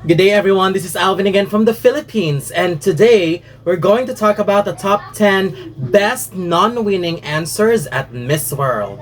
Good day everyone, this is Alvin again from the Philippines, and today we're going to talk about the top 10 best non-winning answers at Miss World.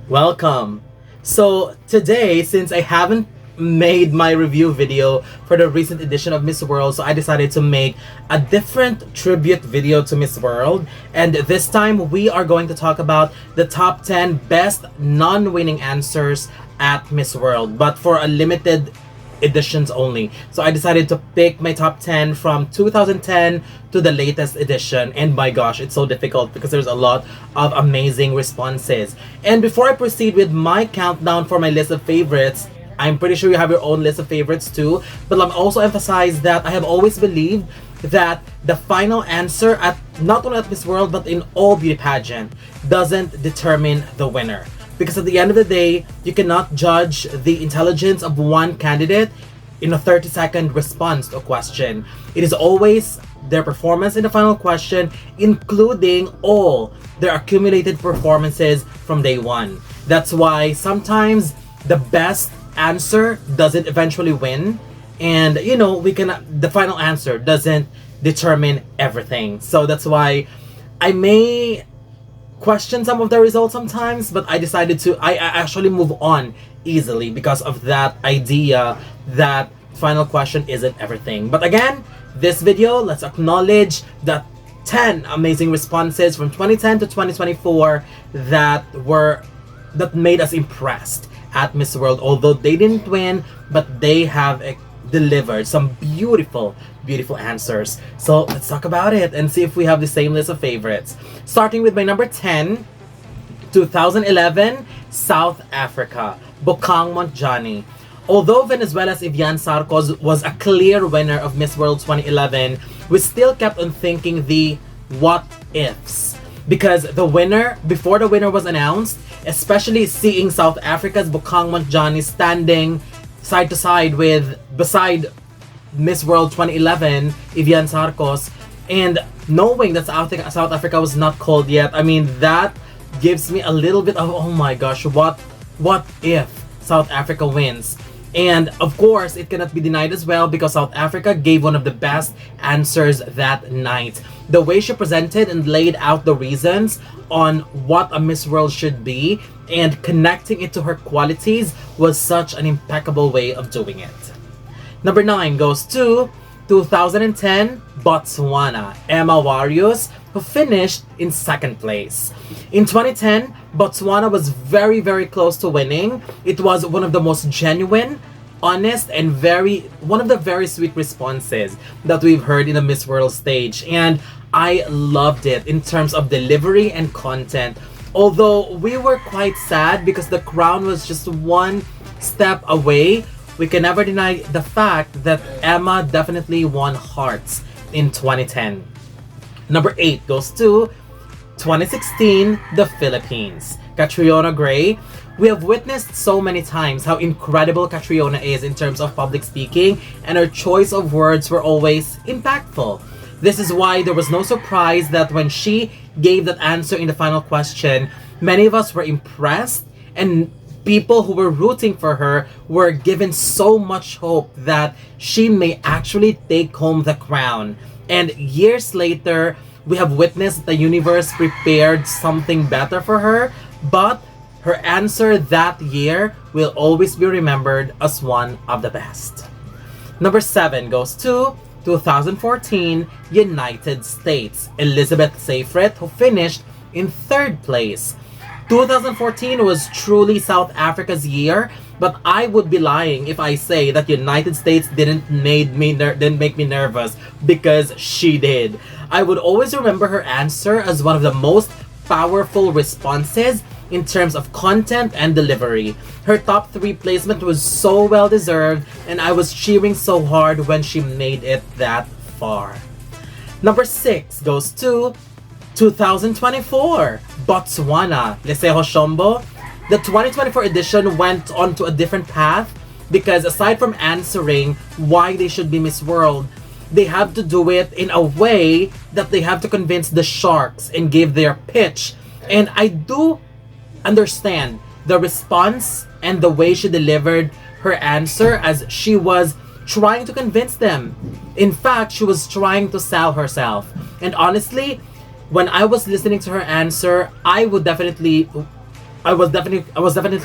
Welcome. So today, since I haven't made my review video for the recent edition of Miss World, so I decided to make a different tribute video to Miss World, and this time we are going to talk about the top 10 best non-winning answers at Miss World, but for a limited editions only. So I decided to pick my top 10 from 2010 to the latest edition, and my gosh, it's so difficult because there's a lot of amazing responses. And before I proceed with my countdown for my list of favorites, I'm pretty sure you have your own list of favorites too, but let me also emphasize that I have always believed that the final answer at not only at Miss World but in all beauty pageant doesn't determine the winner. Because at the end of the day, you cannot judge the intelligence of one candidate in a 30-second response to a question. It is always their performance in the final question, including all their accumulated performances from day one. That's why sometimes the best answer doesn't eventually win, and the final answer doesn't determine everything. So that's why I may question some of the results sometimes, but I decided to I actually move on easily because of that idea that final question isn't everything. But again, this video, let's acknowledge the 10 amazing responses from 2010 to 2024 that made us impressed at Miss World. Although they didn't win, but they have delivered some beautiful answers. So let's talk about it and see if we have the same list of favorites. Starting with my number 10, 2011, South Africa, 𝗏𝗏𝗏𝗏. Although Venezuela's 𝗓𝐍𝑍 was a clear winner of Miss World 2011, we still kept on thinking the what ifs. Because before the winner was announced, especially seeing South Africa's 𝗏𝗏𝗏𝗏 standing side to side beside Miss World 2011, 𝗓𝐍𝑍, and knowing that South Africa was not called yet, I mean, that gives me a little bit of, oh my gosh, what if South Africa wins? And of course, it cannot be denied as well because South Africa gave one of the best answers that night. The way she presented and laid out the reasons on what a Miss World should be and connecting it to her qualities was such an impeccable way of doing it. Number 9 goes to 2010, Botswana, Emma Warriors, who finished in second place. In 2010, Botswana was very close to winning. It was one of the most genuine, honest, and one of the very sweet responses that we've heard in the Miss World stage, and I loved it in terms of delivery and content. Although we were quite sad because the crown was just one step away, we can never deny the fact that Emma definitely won hearts in 2010. Number 8 goes to 2016, the Philippines, Catriona Gray. We have witnessed so many times how incredible Catriona is in terms of public speaking, and her choice of words were always impactful. This is why there was no surprise that when she gave that answer in the final question, many of us were impressed, and people who were rooting for her were given so much hope that she may actually take home the crown. And years later, we have witnessed the universe prepared something better for her, but her answer that year will always be remembered as one of the best. Number 7 goes to 2014, United States, Elizabeth Seyfried, who finished in third place. 2014 was truly South Africa's year, but I would be lying if I say that United States didn't make me nervous, because she did. I would always remember her answer as one of the most powerful responses in terms of content and delivery. Her top 3 placement was so well deserved, and I was cheering so hard when she made it that far. Number 6 goes to 2024, Botswana, 𝗕𝗲 𝗪𝗏𝗡. The 2024 edition went on to a different path because aside from answering why they should be Miss World, they have to do it in a way that they have to convince the sharks and give their pitch. And I do understand the response and the way she delivered her answer, as she was trying to convince them. In fact, she was trying to sell herself. And honestly, when I was listening to her answer, I was definitely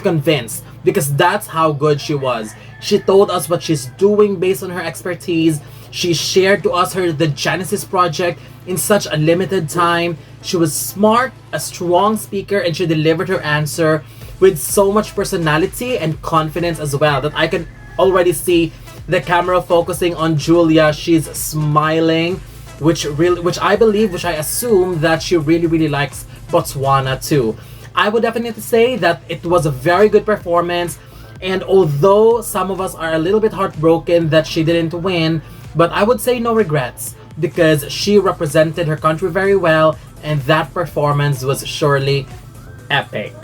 convinced, because that's how good she was. She told us what she's doing based on her expertise. She shared to us the Genesis project in such a limited time. She was smart, a strong speaker, and she delivered her answer with so much personality and confidence as well that I can already see the camera focusing on Julia. She's smiling, which I assume that she really likes Botswana too. I would definitely say that it was a very good performance, and although some of us are a little bit heartbroken that she didn't win, but I would say no regrets, because she represented her country very well, and that performance was surely epic.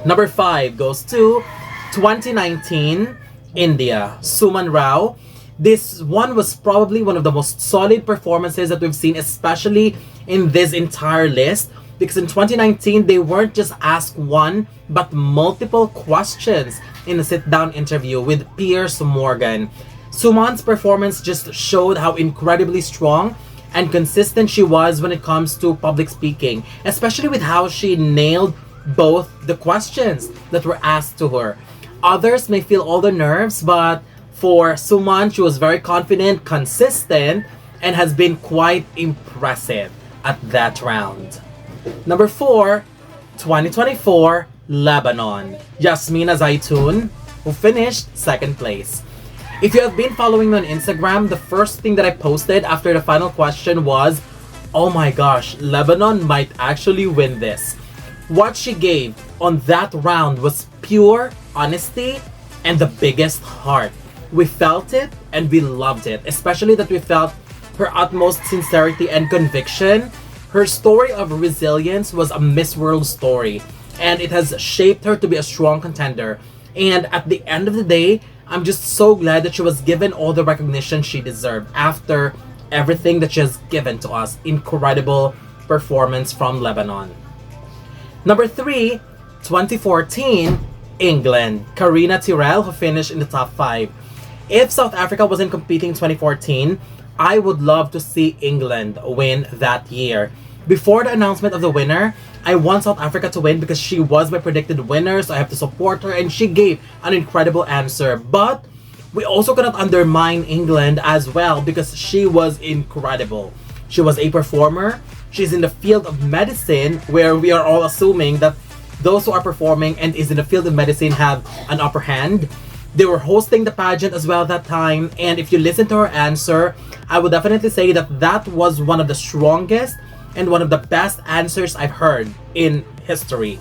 Number 5 goes to 2019, India, Suman Rao. This one was probably one of the most solid performances that we've seen, especially in this entire list, because in 2019 they weren't just asked one but multiple questions in a sit-down interview with Piers Morgan. Suman's performance just showed how incredibly strong and consistent she was when it comes to public speaking, especially with how she nailed both the questions that were asked to her. Others may feel all the nerves, but for Suman, she was very confident, consistent, and has been quite impressive at that round. Number 4, 2024, Lebanon, Yasmina Zaitoun, who finished 2nd place. If you have been following me on Instagram, the first thing that I posted after the final question was, oh my gosh, Lebanon might actually win this. What she gave on that round was pure honesty and the biggest heart. We felt it and we loved it, especially that we felt her utmost sincerity and conviction. Her story of resilience was a Miss World story, and it has shaped her to be a strong contender. And at the end of the day, I'm just so glad that she was given all the recognition she deserved after everything that she has given to us. Incredible performance from Lebanon. Number 3, 2014, England, Karina Tyrrell, who finished in the top 5. If South Africa wasn't competing in 2014, I would love to see England win that year. Before the announcement of the winner, I want South Africa to win because she was my predicted winner, so I have to support her, and she gave an incredible answer. But we also cannot undermine England as well, because she was incredible. She was a performer. She's in the field of medicine, where we are all assuming that those who are performing and is in the field of medicine have an upper hand. They were hosting the pageant as well that time, and if you listen to her answer, I would definitely say that that was one of the strongest and one of the best answers I've heard in history.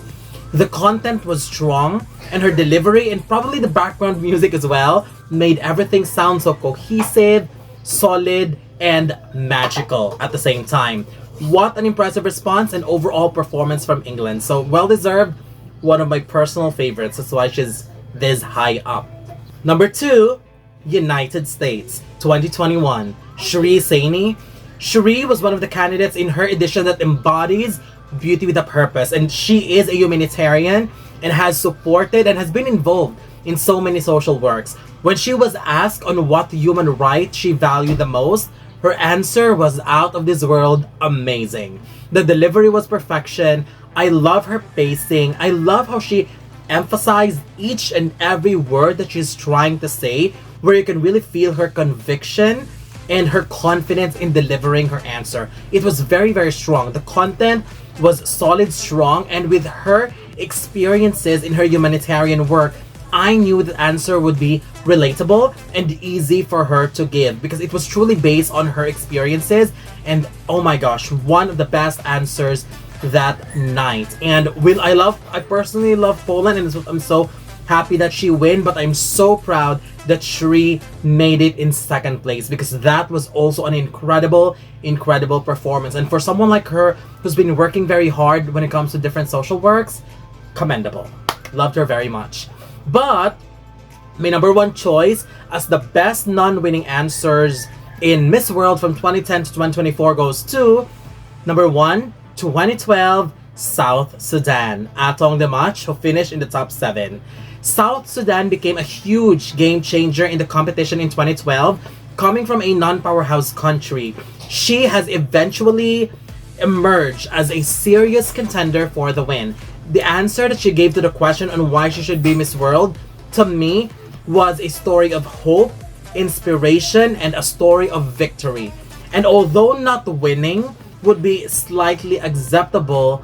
The content was strong, and her delivery and probably the background music as well made everything sound so cohesive, solid, and magical at the same time. What an impressive response and overall performance from England. So well deserved, one of my personal favorites. That's why she's this high up. Number 2, United States, 2021, 𝗔𝗲 Saini. 𝗔𝗲 was one of the candidates in her edition that embodies beauty with a purpose, and she is a humanitarian and has supported and has been involved in so many social works. When she was asked on what human right she valued the most, her answer was out of this world amazing. The delivery was perfection. I love her pacing. I love how she emphasized each and every word that she's trying to say, where you can really feel her conviction and her confidence in delivering her answer. It was very strong. The content was solid, strong, and with her experiences in her humanitarian work, I knew the answer would be relatable and easy for her to give, because it was truly based on her experiences. And oh my gosh, one of the best answers that night. And I personally love Poland, and I'm so happy that she win, but I'm so proud that Shri made it in second place, because that was also an incredible performance. And for someone like her who's been working very hard when it comes to different social works, commendable. Loved her very much. But my number one choice as the best non-winning answers in Miss World from 2010 to 2024 goes to number 1, 2012 South Sudan, Atong Demach, who finished in the top 7. South Sudan became a huge game changer in the competition in 2012, coming from a non-powerhouse country. She has eventually emerged as a serious contender for the win. The answer that she gave to the question on why she should be Miss World, to me, was a story of hope, inspiration, and a story of victory. And although not winning would be slightly acceptable,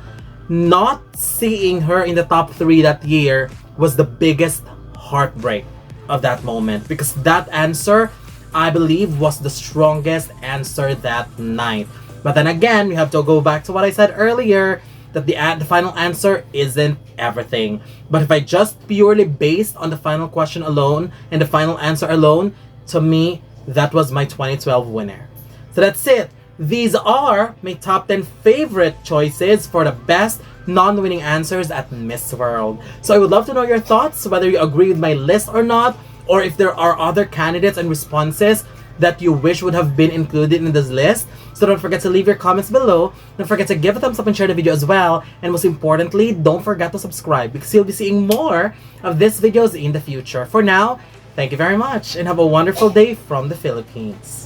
not seeing her in the top 3 that year was the biggest heartbreak of that moment, because that answer, I believe, was the strongest answer that night. But then again, we have to go back to what I said earlier, that the final answer isn't everything. But if I just purely based on the final question alone and the final answer alone, to me, that was my 2012 winner. So that's it. These are my top 10 favorite choices for the best non-winning answers at Miss World. So I would love to know your thoughts, whether you agree with my list or not, or if there are other candidates and responses that you wish would have been included in this list. So don't forget to leave your comments below. Don't forget to give a thumbs up and share the video as well. And most importantly, don't forget to subscribe, because you'll be seeing more of these videos in the future. For now, thank you very much and have a wonderful day from the Philippines.